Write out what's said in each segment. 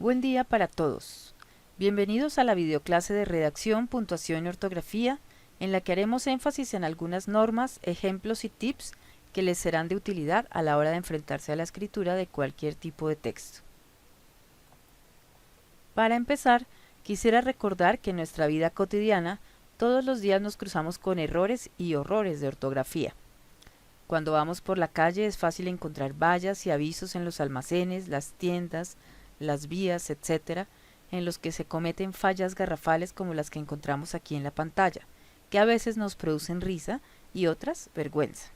Buen día para todos. Bienvenidos a la videoclase de redacción, puntuación y ortografía, en la que haremos énfasis en algunas normas, ejemplos y tips que les serán de utilidad a la hora de enfrentarse a la escritura de cualquier tipo de texto. Para empezar, quisiera recordar que en nuestra vida cotidiana todos los días nos cruzamos con errores y horrores de ortografía. Cuando vamos por la calle es fácil encontrar vallas y avisos en los almacenes, las tiendas, las vías, etc., en los que se cometen fallas garrafales como las que encontramos aquí en la pantalla, que a veces nos producen risa y otras vergüenza.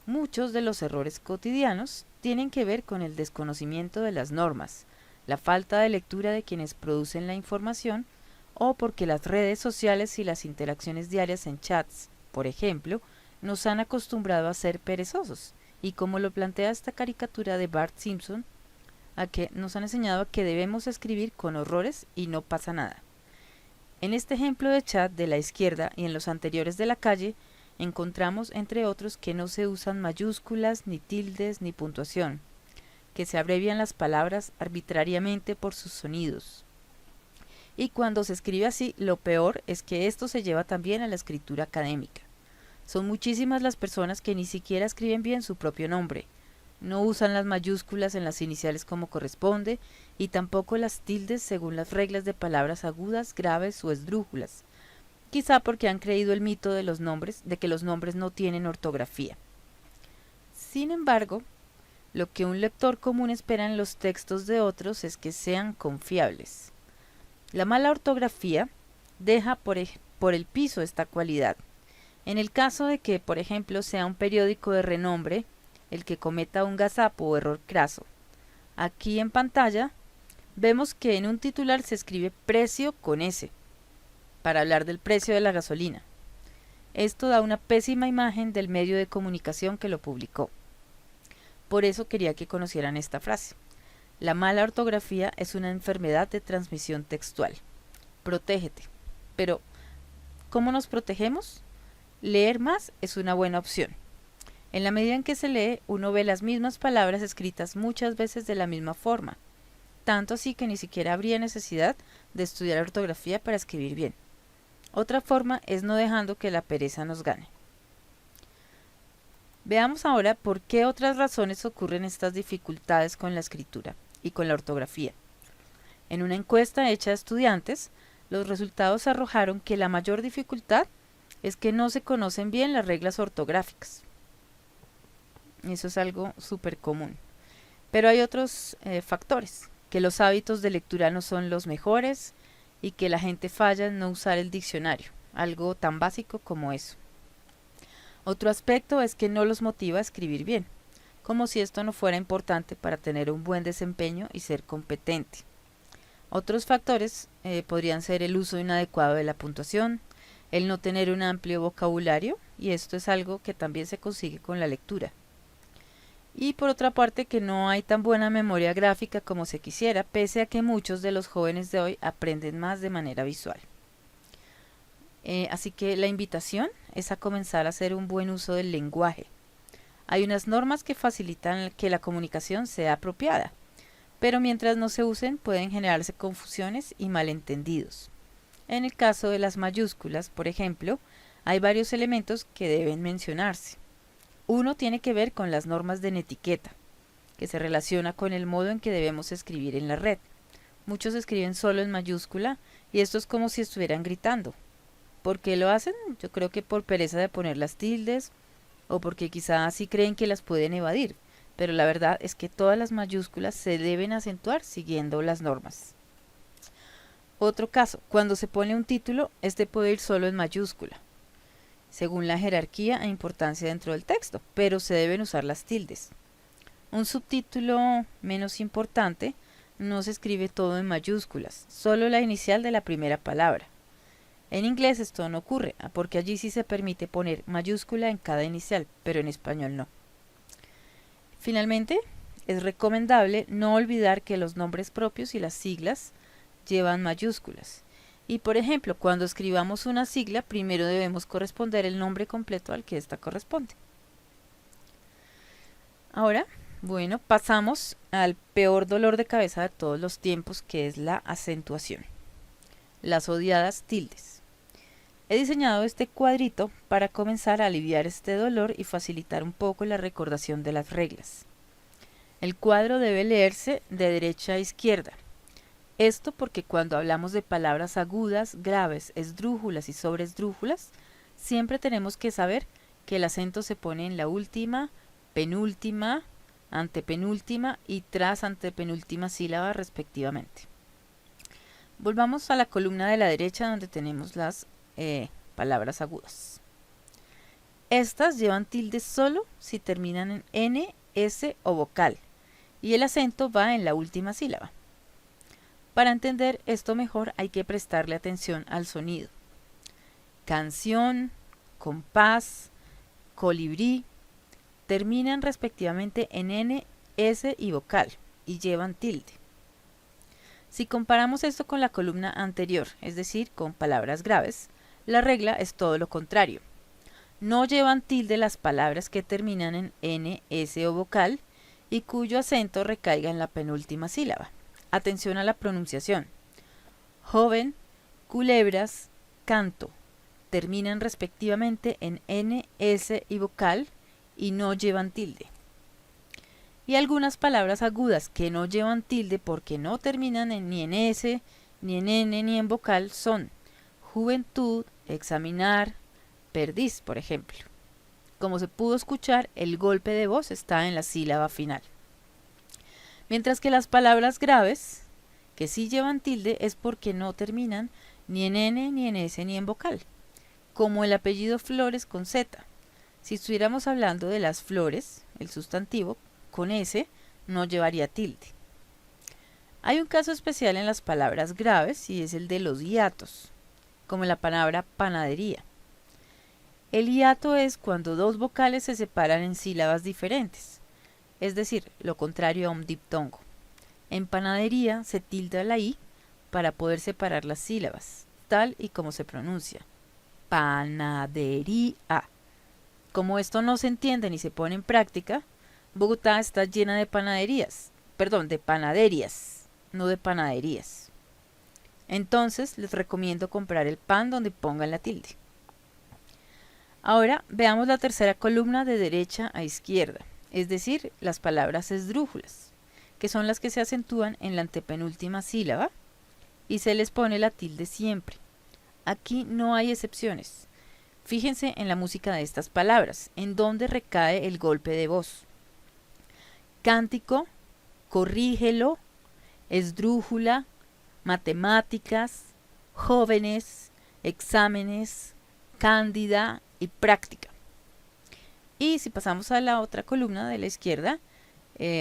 Muchos de los errores cotidianos tienen que ver con el desconocimiento de las normas, la falta de lectura de quienes producen la información o porque las redes sociales y las interacciones diarias en chats, por ejemplo, nos han acostumbrado a ser perezosos y como lo plantea esta caricatura de Bart Simpson, a que nos han enseñado a que debemos escribir con horrores y no pasa nada. En este ejemplo de chat de la izquierda y en los anteriores de la calle, encontramos entre otros que no se usan mayúsculas, ni tildes, ni puntuación, que se abrevian las palabras arbitrariamente por sus sonidos. Y cuando se escribe así, lo peor es que esto se lleva también a la escritura académica. Son muchísimas las personas que ni siquiera escriben bien su propio nombre, no usan las mayúsculas en las iniciales como corresponde y tampoco las tildes según las reglas de palabras agudas, graves o esdrújulas, quizá porque han creído el mito de que los nombres no tienen ortografía. Sin embargo, lo que un lector común espera en los textos de otros es que sean confiables. La mala ortografía deja por el piso esta cualidad. En el caso de que, por ejemplo, sea un periódico de renombre el que cometa un gazapo o error craso. Aquí en pantalla vemos que en un titular se escribe precio con S, para hablar del precio de la gasolina. Esto da una pésima imagen del medio de comunicación que lo publicó. Por eso quería que conocieran esta frase. La mala ortografía es una enfermedad de transmisión textual. Protégete. Pero, ¿cómo nos protegemos? Leer más es una buena opción. En la medida en que se lee, uno ve las mismas palabras escritas muchas veces de la misma forma, tanto así que ni siquiera habría necesidad de estudiar ortografía para escribir bien. Otra forma es no dejando que la pereza nos gane. Veamos ahora por qué otras razones ocurren estas dificultades con la escritura y con la ortografía. En una encuesta hecha a estudiantes, los resultados arrojaron que la mayor dificultad es que no se conocen bien las reglas ortográficas. Eso es algo súper común. Pero hay otros factores, que los hábitos de lectura no son los mejores y que la gente falla en no usar el diccionario, algo tan básico como eso. Otro aspecto es que no los motiva a escribir bien, como si esto no fuera importante para tener un buen desempeño y ser competente. Otros factores podrían ser el uso inadecuado de la puntuación, el no tener un amplio vocabulario, y esto es algo que también se consigue con la lectura. Y por otra parte que no hay tan buena memoria gráfica como se quisiera, pese a que muchos de los jóvenes de hoy aprenden más de manera visual. Así que la invitación es a comenzar a hacer un buen uso del lenguaje. Hay unas normas que facilitan que la comunicación sea apropiada, pero mientras no se usen pueden generarse confusiones y malentendidos. En el caso de las mayúsculas, por ejemplo, hay varios elementos que deben mencionarse. Uno tiene que ver con las normas de netiqueta, que se relaciona con el modo en que debemos escribir en la red. Muchos escriben solo en mayúscula y esto es como si estuvieran gritando. ¿Por qué lo hacen? Yo creo que por pereza de poner las tildes o porque quizás sí creen que las pueden evadir, pero la verdad es que todas las mayúsculas se deben acentuar siguiendo las normas. Otro caso, cuando se pone un título, este puede ir solo en mayúscula, según la jerarquía e importancia dentro del texto, pero se deben usar las tildes. Un subtítulo menos importante no se escribe todo en mayúsculas, solo la inicial de la primera palabra. En inglés esto no ocurre, porque allí sí se permite poner mayúscula en cada inicial, pero en español no. Finalmente, es recomendable no olvidar que los nombres propios y las siglas llevan mayúsculas. Y por ejemplo, cuando escribamos una sigla, primero debemos corresponder el nombre completo al que ésta corresponde. Ahora Bueno, pasamos al peor dolor de cabeza de todos los tiempos, que es la acentuación. Las odiadas tildes. He diseñado este cuadrito para comenzar a aliviar este dolor y facilitar un poco la recordación de las reglas. El cuadro debe leerse de derecha a izquierda. Esto porque cuando hablamos de palabras agudas, graves, esdrújulas y sobreesdrújulas, siempre tenemos que saber que el acento se pone en la última, penúltima, antepenúltima y tras antepenúltima sílaba respectivamente. Volvamos a la columna de la derecha donde tenemos las palabras agudas. Estas llevan tilde solo si terminan en N, S o vocal y el acento va en la última sílaba. Para entender esto mejor hay que prestarle atención al sonido. Canción, compás, colibrí terminan respectivamente en N, S y vocal y llevan tilde. Si comparamos esto con la columna anterior, es decir, con palabras graves, la regla es todo lo contrario. No llevan tilde las palabras que terminan en N, S o vocal y cuyo acento recaiga en la penúltima sílaba. Atención a la pronunciación. Joven, culebras, canto terminan respectivamente en N, S y vocal y no llevan tilde. Y algunas palabras agudas que no llevan tilde porque no terminan ni en S, ni en N, ni en vocal son juventud, examinar, perdiz, por ejemplo. Como se pudo escuchar, el golpe de voz está en la sílaba final. Mientras que las palabras graves, que sí llevan tilde, es porque no terminan ni en N, ni en S, ni en vocal. Como el apellido Flores con Z. Si estuviéramos hablando de las flores, el sustantivo, con S no llevaría tilde. Hay un caso especial en las palabras graves y es el de los hiatos, como en la palabra panadería. El hiato es cuando dos vocales se separan en sílabas diferentes, es decir, lo contrario a un diptongo. En panadería se tilda la I para poder separar las sílabas, tal y como se pronuncia. Panadería. Como esto no se entiende ni se pone en práctica, Bogotá está llena de panaderías, no de panaderías. Entonces les recomiendo comprar el pan donde pongan la tilde. Ahora veamos la tercera columna de derecha a izquierda, es decir, las palabras esdrújulas, que son las que se acentúan en la antepenúltima sílaba y se les pone la tilde siempre. Aquí no hay excepciones. Fíjense en la música de estas palabras, en donde recae el golpe de voz. Cántico, corrígelo, esdrújula, matemáticas, jóvenes, exámenes, cándida y práctica. Y si pasamos a la otra columna de la izquierda,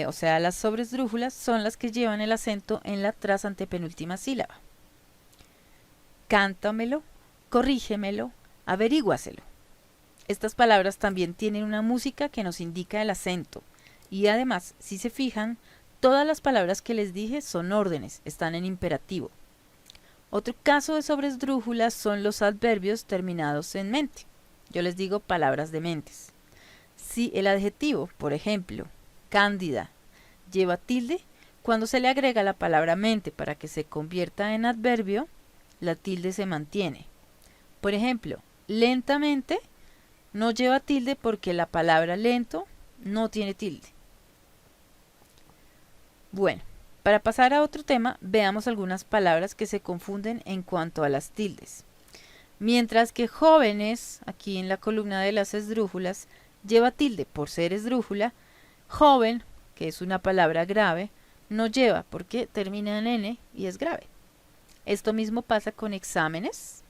o sea, las sobresdrújulas son las que llevan el acento en la tras antepenúltima sílaba. Cántamelo, corrígemelo, averíguaselo. Estas palabras también tienen una música que nos indica el acento. Y además, si se fijan, todas las palabras que les dije son órdenes, están en imperativo. Otro caso de sobresdrújulas son los adverbios terminados en mente. Yo les digo palabras de mentes. Si el adjetivo, por ejemplo, cándida, lleva tilde, cuando se le agrega la palabra mente para que se convierta en adverbio, la tilde se mantiene. Por ejemplo, lentamente no lleva tilde porque la palabra lento no tiene tilde. Bueno, para pasar a otro tema, veamos algunas palabras que se confunden en cuanto a las tildes. Mientras que jóvenes, aquí en la columna de las esdrújulas, lleva tilde por ser esdrújula, joven, que es una palabra grave, no lleva porque termina en N y es grave. Esto mismo pasa con exámenes,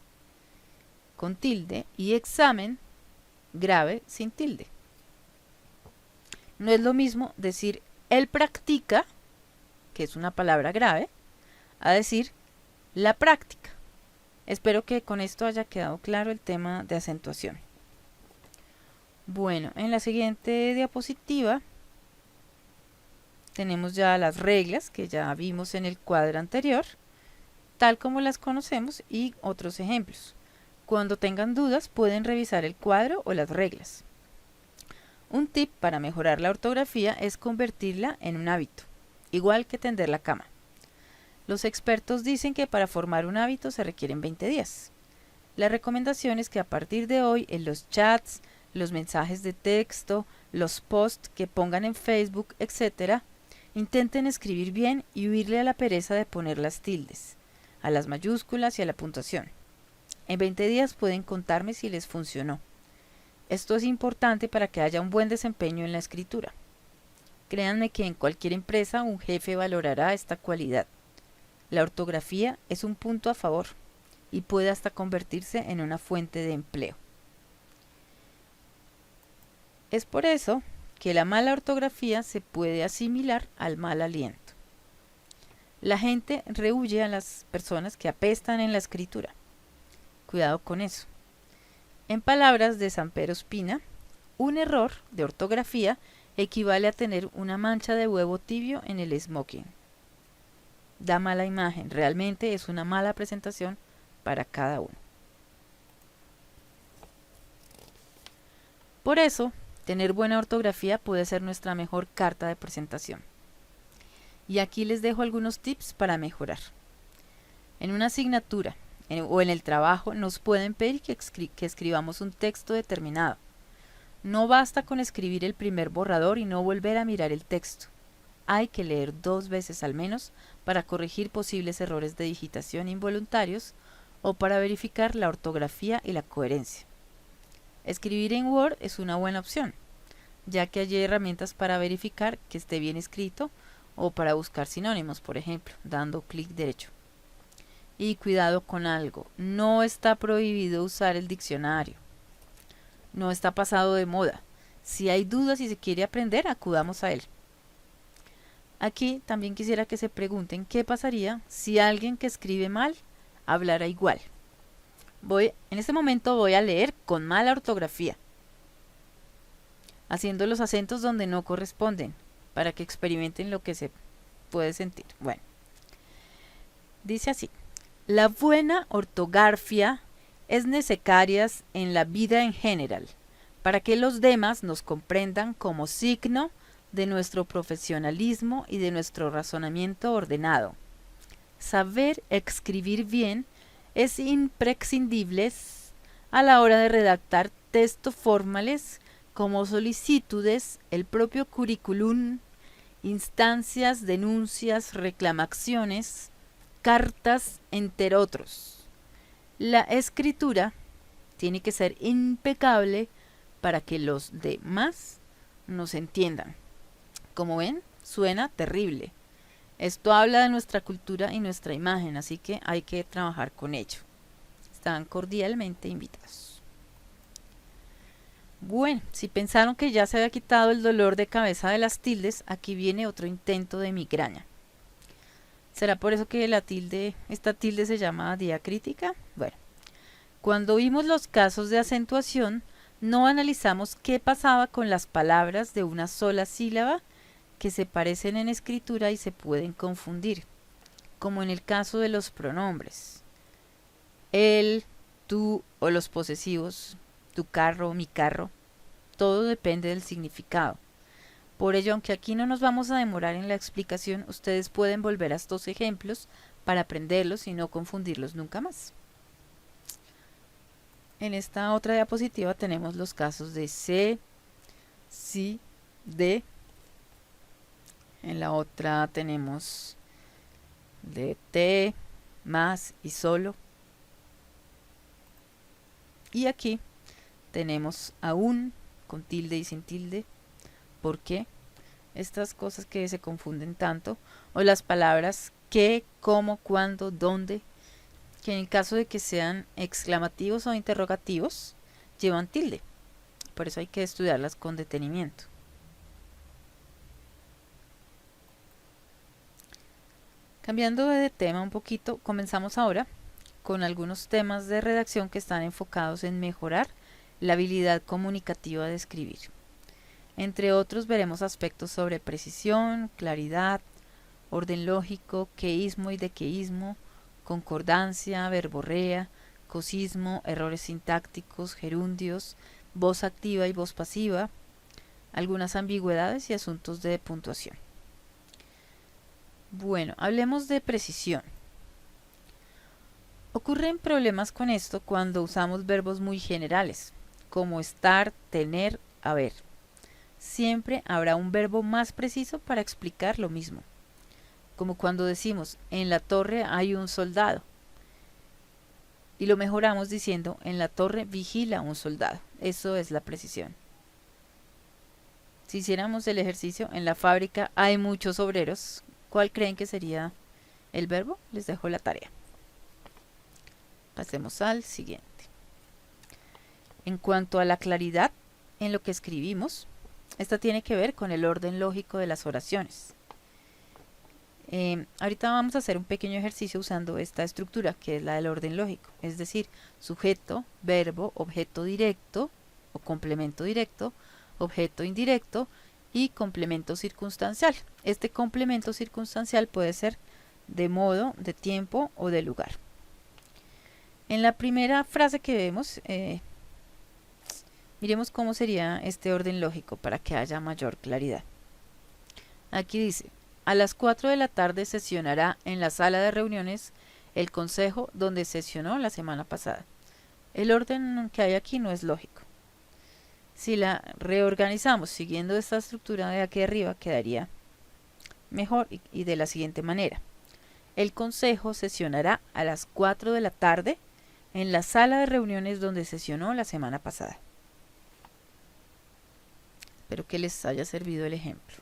con tilde, y examen, grave, sin tilde. No es lo mismo decir él practica, que es una palabra grave, a decir la práctica. Espero que con esto haya quedado claro el tema de acentuación. Bueno, en la siguiente diapositiva tenemos ya las reglas que ya vimos en el cuadro anterior, tal como las conocemos y otros ejemplos. Cuando tengan dudas pueden revisar el cuadro o las reglas. Un tip para mejorar la ortografía es convertirla en un hábito, igual que tender la cama. Los expertos dicen que para formar un hábito se requieren 20 días. La recomendación es que a partir de hoy en los chats, los mensajes de texto, los posts que pongan en Facebook, etc., intenten escribir bien y huirle a la pereza de poner las tildes, a las mayúsculas y a la puntuación. En 20 días pueden contarme si les funcionó. Esto es importante para que haya un buen desempeño en la escritura. Créanme que en cualquier empresa un jefe valorará esta cualidad. La ortografía es un punto a favor y puede hasta convertirse en una fuente de empleo. Es por eso que la mala ortografía se puede asimilar al mal aliento. La gente rehúye a las personas que apestan en la escritura. Cuidado con eso. En palabras de Samper Ospina, un error de ortografía equivale a tener una mancha de huevo tibio en el smoking. Da mala imagen, realmente es una mala presentación para cada uno. Por eso, tener buena ortografía puede ser nuestra mejor carta de presentación. Y aquí les dejo algunos tips para mejorar. En una asignatura o en el trabajo nos pueden pedir que escribamos un texto determinado. No basta con escribir el primer borrador y no volver a mirar el texto. Hay que leer 2 veces al menos para corregir posibles errores de digitación involuntarios o para verificar la ortografía y la coherencia. Escribir en Word es una buena opción, ya que hay herramientas para verificar que esté bien escrito o para buscar sinónimos, por ejemplo, dando clic derecho. Y cuidado con algo, no está prohibido usar el diccionario. No está pasado de moda. Si hay dudas y se quiere aprender, acudamos a él. Aquí también quisiera que se pregunten qué pasaría si alguien que escribe mal hablara igual. En este momento voy a leer con mala ortografía, haciendo los acentos donde no corresponden, para que experimenten lo que se puede sentir. Bueno, dice así: la buena ortografía es necesaria en la vida en general, para que los demás nos comprendan como signo de nuestro profesionalismo y de nuestro razonamiento ordenado. Saber escribir bien es imprescindible a la hora de redactar textos formales como solicitudes, el propio currículum, instancias, denuncias, reclamaciones, cartas, entre otros. La escritura tiene que ser impecable para que los demás nos entiendan. Como ven, suena terrible. Esto habla de nuestra cultura y nuestra imagen, así que hay que trabajar con ello. Están cordialmente invitados. Bueno, si pensaron que ya se había quitado el dolor de cabeza de las tildes, aquí viene otro intento de migraña. ¿Será por eso que esta tilde se llama diacrítica? Bueno, cuando vimos los casos de acentuación, no analizamos qué pasaba con las palabras de una sola sílaba que se parecen en escritura y se pueden confundir, como en el caso de los pronombres. Él, tú o los posesivos, tu carro, mi carro, todo depende del significado. Por ello, aunque aquí no nos vamos a demorar en la explicación, ustedes pueden volver a estos ejemplos para aprenderlos y no confundirlos nunca más. En esta otra diapositiva tenemos los casos de se, si, de. En la otra tenemos de te, más y solo. Y aquí tenemos aún con tilde y sin tilde. ¿Por qué? Estas cosas que se confunden tanto. O las palabras qué, cómo, cuándo, dónde, que en el caso de que sean exclamativos o interrogativos, llevan tilde. Por eso hay que estudiarlas con detenimiento. Cambiando de tema un poquito, comenzamos ahora con algunos temas de redacción que están enfocados en mejorar la habilidad comunicativa de escribir. Entre otros veremos aspectos sobre precisión, claridad, orden lógico, queísmo y dequeísmo, concordancia, verborrea, cosismo, errores sintácticos, gerundios, voz activa y voz pasiva, algunas ambigüedades y asuntos de puntuación. Bueno, hablemos de precisión. Ocurren problemas con esto cuando usamos verbos muy generales, como estar, tener, haber. Siempre habrá un verbo más preciso para explicar lo mismo, como cuando decimos en la torre hay un soldado y lo mejoramos diciendo en la torre vigila un soldado. Eso es la precisión. Si hiciéramos el ejercicio en la fábrica hay muchos obreros, ¿cuál creen que sería el verbo? Les dejo la tarea. Pasemos al siguiente. En cuanto a la claridad en lo que escribimos, esta tiene que ver con el orden lógico de las oraciones. Ahorita vamos a hacer un pequeño ejercicio usando esta estructura que es la del orden lógico, es decir, sujeto, verbo, objeto directo o complemento directo, objeto indirecto y complemento circunstancial. Este complemento circunstancial puede ser de modo, de tiempo o de lugar. En la primera frase que vemos, miremos cómo sería este orden lógico para que haya mayor claridad. Aquí dice, a las 4 de la tarde sesionará en la sala de reuniones el consejo donde sesionó la semana pasada. El orden que hay aquí no es lógico. Si la reorganizamos siguiendo esta estructura de aquí arriba, quedaría mejor y de la siguiente manera. El consejo sesionará a las 4 de la tarde en la sala de reuniones donde sesionó la semana pasada. Espero que les haya servido el ejemplo.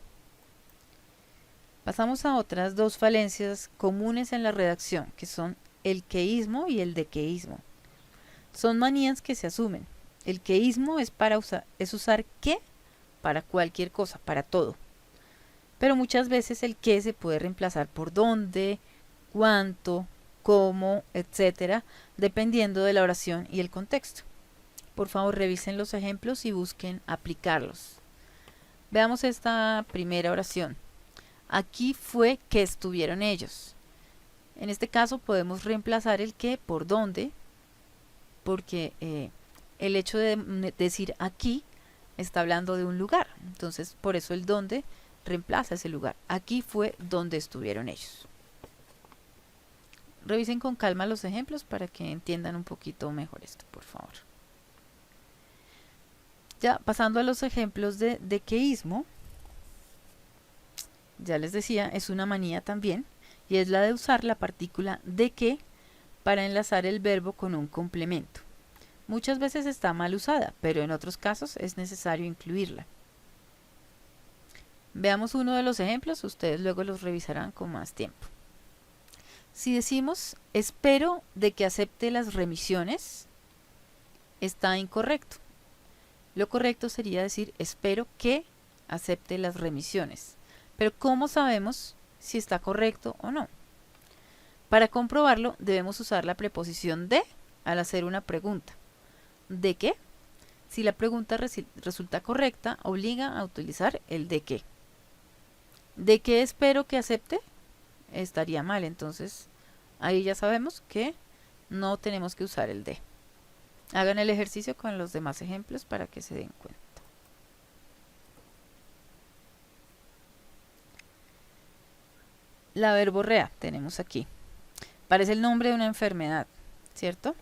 Pasamos a otras dos falencias comunes en la redacción, que son el queísmo y el dequeísmo. Son manías que se asumen. El queísmo es usar que para cualquier cosa, para todo. Pero muchas veces el que se puede reemplazar por dónde, cuánto, cómo, etcétera, dependiendo de la oración y el contexto. Por favor, revisen los ejemplos y busquen aplicarlos. Veamos esta primera oración. Aquí fue que estuvieron ellos. En este caso podemos reemplazar el que por dónde, porque el hecho de decir aquí está hablando de un lugar. Entonces, por eso el dónde reemplaza ese lugar. Aquí fue donde estuvieron ellos. Revisen con calma los ejemplos para que entiendan un poquito mejor esto, por favor. Ya pasando a los ejemplos de dequeísmo, ya les decía, es una manía también, y es la de usar la partícula de que para enlazar el verbo con un complemento. Muchas veces está mal usada, pero en otros casos es necesario incluirla. Veamos uno de los ejemplos, ustedes luego los revisarán con más tiempo. Si decimos, espero de que acepte las remisiones, está incorrecto. Lo correcto sería decir, espero que acepte las remisiones. Pero ¿cómo sabemos si está correcto o no? Para comprobarlo, debemos usar la preposición de al hacer una pregunta. ¿De qué? Si la pregunta resulta correcta, obliga a utilizar el de qué. ¿De qué espero que acepte? Estaría mal, entonces ahí ya sabemos que no tenemos que usar el de. Hagan el ejercicio con los demás ejemplos para que se den cuenta. La verborrea tenemos aquí. Parece el nombre de una enfermedad, ¿cierto?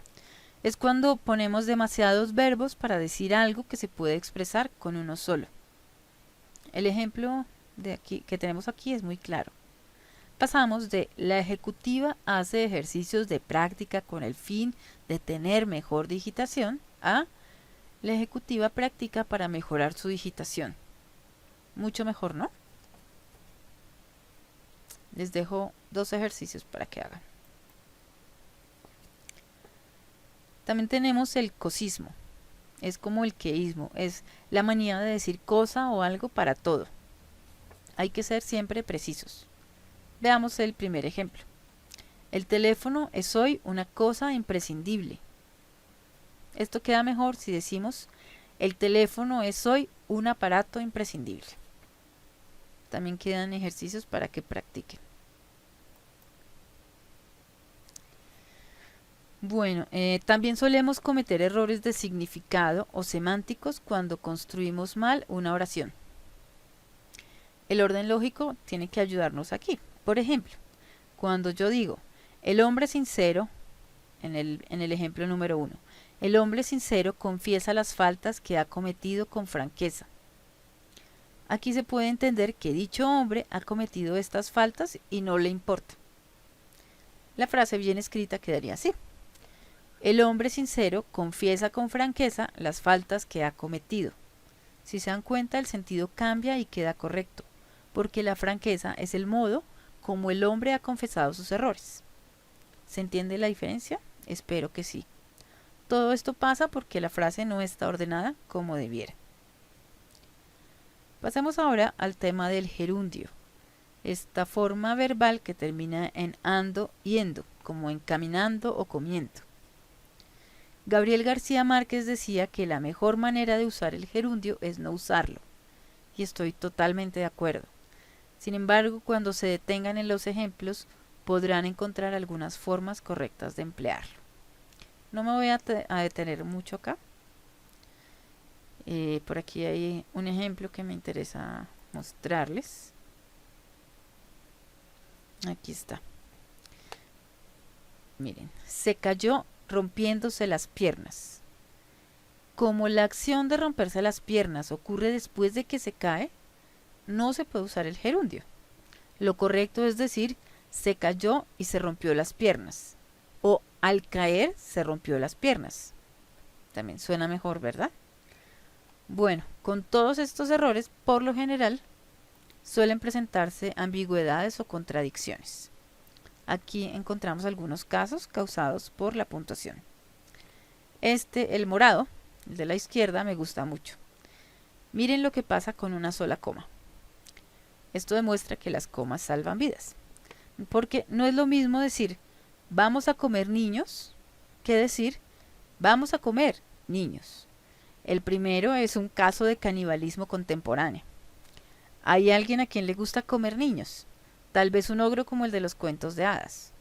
Es cuando ponemos demasiados verbos para decir algo que se puede expresar con uno solo. El ejemplo de aquí, que tenemos aquí es muy claro. Pasamos de la ejecutiva hace ejercicios de práctica con el fin de tener mejor digitación a la ejecutiva practica para mejorar su digitación. Mucho mejor, ¿no? Les dejo dos ejercicios para que hagan. También tenemos el cosismo. Es como el queísmo. Es la manía de decir cosa o algo para todo. Hay que ser siempre precisos. Veamos el primer ejemplo. El teléfono es hoy una cosa imprescindible. Esto queda mejor si decimos el teléfono es hoy un aparato imprescindible. También quedan ejercicios para que practiquen. Bueno, también solemos cometer errores de significado o semánticos cuando construimos mal una oración. El orden lógico tiene que ayudarnos aquí. Por ejemplo, cuando yo digo, el hombre sincero, en el ejemplo número 1, el hombre sincero confiesa las faltas que ha cometido con franqueza. Aquí se puede entender que dicho hombre ha cometido estas faltas y no le importa. La frase bien escrita quedaría así. El hombre sincero confiesa con franqueza las faltas que ha cometido. Si se dan cuenta, el sentido cambia y queda correcto, porque la franqueza es el modo como el hombre ha confesado sus errores. ¿Se entiende la diferencia? Espero que sí. Todo esto pasa porque la frase no está ordenada como debiera. Pasemos ahora al tema del gerundio. Esta forma verbal que termina en ando y endo, como en caminando o comiendo. Gabriel García Márquez decía que la mejor manera de usar el gerundio es no usarlo, y estoy totalmente de acuerdo. Sin embargo, cuando se detengan en los ejemplos, podrán encontrar algunas formas correctas de emplearlo. No me voy a detener mucho acá. Por aquí hay un ejemplo que me interesa mostrarles. Aquí está. Miren, se cayó rompiéndose las piernas. Como la acción de romperse las piernas ocurre después de que se cae, no se puede usar el gerundio. Lo correcto es decir, se cayó y se rompió las piernas. O al caer se rompió las piernas. También suena mejor, ¿verdad? Bueno, con todos estos errores, por lo general, suelen presentarse ambigüedades o contradicciones. Aquí encontramos algunos casos causados por la puntuación. El morado, el de la izquierda, me gusta mucho. Miren lo que pasa con una sola coma. Esto demuestra que las comas salvan vidas. Porque no es lo mismo decir vamos a comer niños que decir vamos a comer niños. El primero es un caso de canibalismo contemporáneo. Hay alguien a quien le gusta comer niños, tal vez un ogro como el de los cuentos de hadas.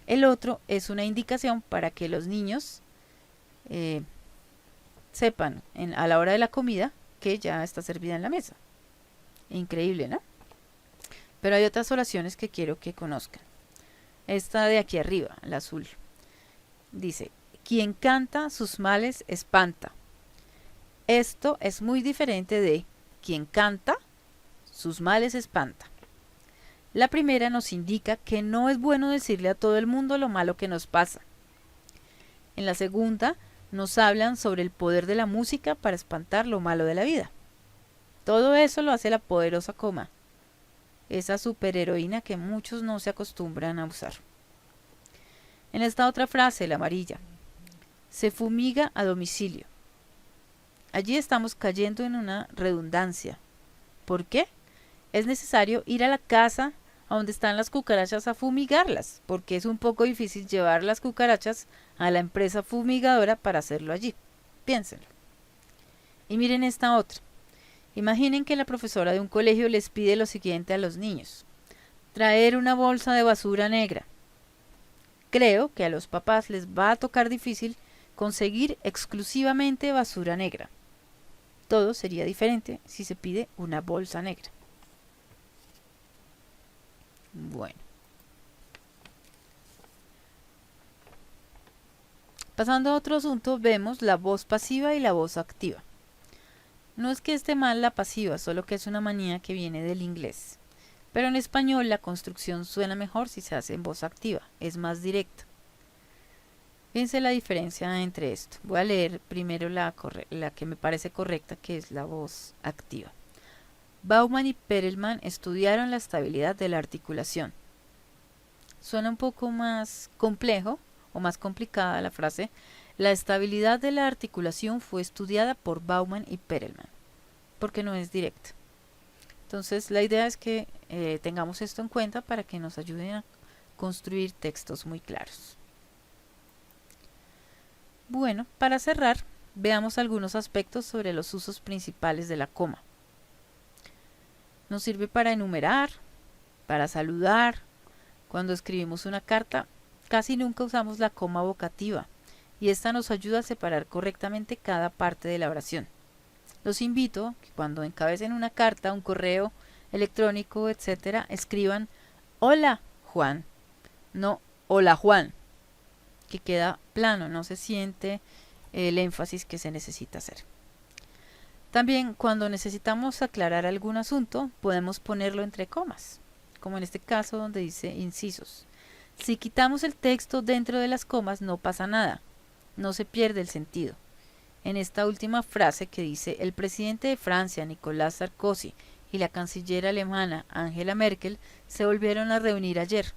El otro es una indicación para que los niños sepan a la hora de la comida que ya está servida en la mesa. Increíble, ¿no? Pero hay otras oraciones que quiero que conozcan. Esta de aquí arriba, la azul, dice, quien canta sus males espanta. Esto es muy diferente de quien canta sus males espanta. La primera nos indica que no es bueno decirle a todo el mundo lo malo que nos pasa. En la segunda nos hablan sobre el poder de la música para espantar lo malo de la vida. Todo eso lo hace la poderosa coma, esa superheroína que muchos no se acostumbran a usar. En esta otra frase, la amarilla, se fumiga a domicilio. Allí estamos cayendo en una redundancia. ¿Por qué? Es necesario ir a la casa a donde están las cucarachas a fumigarlas, porque es un poco difícil llevar las cucarachas a la empresa fumigadora para hacerlo allí. Piénsenlo. Y miren esta otra. Imaginen que la profesora de un colegio les pide lo siguiente a los niños: traer una bolsa de basura negra. Creo que a los papás les va a tocar difícil conseguir exclusivamente basura negra. Todo sería diferente si se pide una bolsa negra. Bueno. Pasando a otro asunto, vemos la voz pasiva y la voz activa. No es que esté mal la pasiva, solo que es una manía que viene del inglés. Pero en español la construcción suena mejor si se hace en voz activa, es más directa. Fíjense la diferencia entre esto. Voy a leer primero la que me parece correcta, que es la voz activa. Bauman y Perelman estudiaron la estabilidad de la articulación. Suena un poco más complejo o más complicada la frase. La estabilidad de la articulación fue estudiada por Bauman y Perelman, porque no es directa. Entonces la idea es que tengamos esto en cuenta para que nos ayuden a construir textos muy claros. Bueno, para cerrar, veamos algunos aspectos sobre los usos principales de la coma. Nos sirve para enumerar, para saludar. Cuando escribimos una carta, Casi nunca usamos la coma vocativa y esta nos ayuda a separar correctamente cada parte de la oración. Los invito a que cuando encabecen una carta, un correo electrónico, etc., escriban hola Juan, no hola Juan, que queda plano, no se siente el énfasis que se necesita hacer. También cuando necesitamos aclarar algún asunto, podemos ponerlo entre comas, como en este caso donde dice incisos. Si quitamos el texto dentro de las comas no pasa nada, no se pierde el sentido. En esta última frase que dice el presidente de Francia, Nicolas Sarkozy, y la canciller alemana, Angela Merkel, se volvieron a reunir ayer.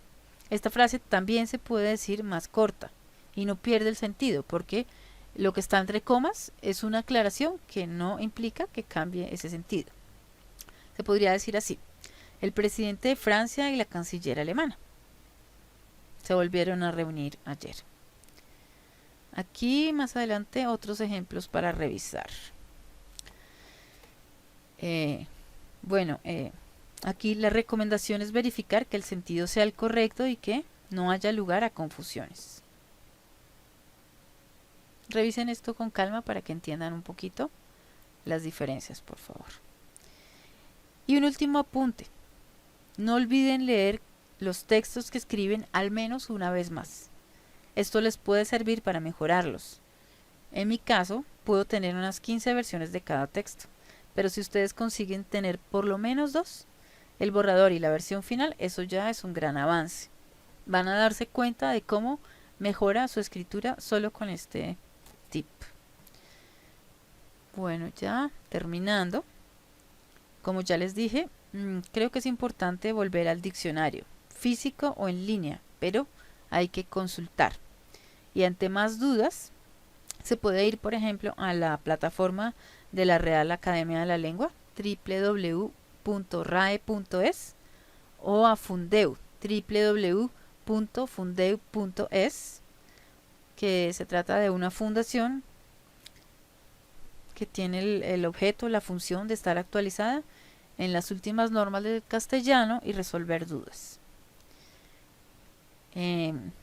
Esta frase también se puede decir más corta y no pierde el sentido porque lo que está entre comas es una aclaración que no implica que cambie ese sentido. Se podría decir así: el presidente de Francia y la canciller alemana se volvieron a reunir ayer. Aquí más adelante otros ejemplos para revisar. Aquí la recomendación es verificar que el sentido sea el correcto y que no haya lugar a confusiones. Revisen esto con calma para que entiendan un poquito las diferencias, por favor. Y un último apunte. No olviden leer los textos que escriben al menos una vez más. Esto les puede servir para mejorarlos. En mi caso, puedo tener unas 15 versiones de cada texto, pero si ustedes consiguen tener por lo menos 2, el borrador y la versión final, eso ya es un gran avance. Van a darse cuenta de cómo mejora su escritura solo con este tip. Bueno, ya terminando. Como ya les dije, creo que es importante volver al diccionario, físico o en línea, pero hay que consultar. Y ante más dudas, se puede ir, por ejemplo, a la plataforma de la Real Academia de la Lengua, www.rae.es, o a Fundeu, www.fundeu.es, que se trata de una fundación que tiene el objeto, la función de estar actualizada en las últimas normas del castellano y resolver dudas.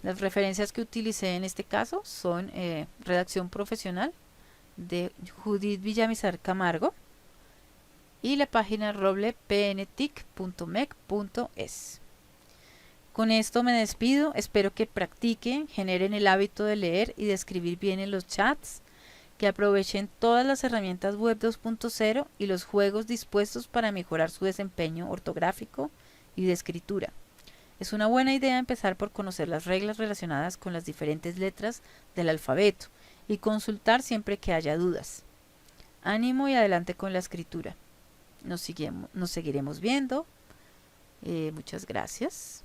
Las referencias que utilicé en este caso son Redacción Profesional de Judith Villamizar Camargo y la página roblepntic.mec.es. Con esto me despido, espero que practiquen, generen el hábito de leer y de escribir bien en los chats, que aprovechen todas las herramientas web 2.0 y los juegos dispuestos para mejorar su desempeño ortográfico y de escritura. Es una buena idea empezar por conocer las reglas relacionadas con las diferentes letras del alfabeto y consultar siempre que haya dudas. Ánimo y adelante con la escritura. Nos seguiremos viendo. Muchas gracias.